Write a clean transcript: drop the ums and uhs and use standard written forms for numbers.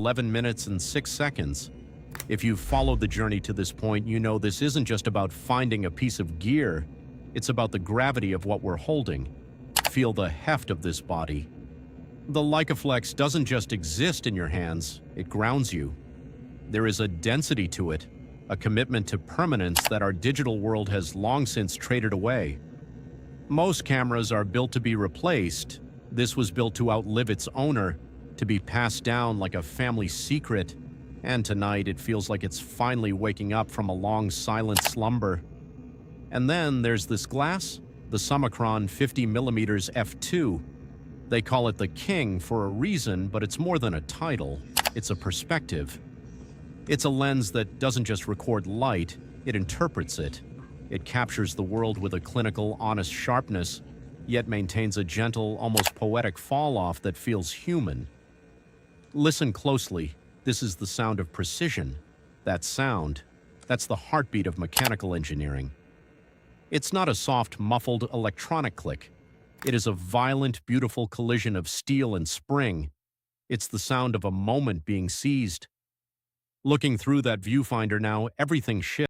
11 minutes and 6 seconds. If you've followed the journey to this point, you know this isn't just about finding a piece of gear. It's about the gravity of what we're holding. Feel the heft of this body. The Leicaflex doesn't just exist in your hands, it grounds you. There is a density to it, a commitment to permanence that our digital world has long since traded away. Most cameras are built to be replaced. This was built to outlive its owner, to be passed down like a family secret, and tonight it feels like it's finally waking up from a long silent slumber. And then there's this glass, the Summicron 50mm f2. They call it the King for a reason, but it's more than a title. It's a perspective. It's a lens that doesn't just record light, it interprets it. It captures the world with a clinical, honest sharpness, yet maintains a gentle, almost poetic fall-off that feels human. Listen closely. This is the sound of precision. That sound, that's the heartbeat of mechanical engineering. It's not a soft, muffled electronic click. It is a violent, beautiful collision of steel and spring. It's the sound of a moment being seized. Looking through that viewfinder now, everything shifts.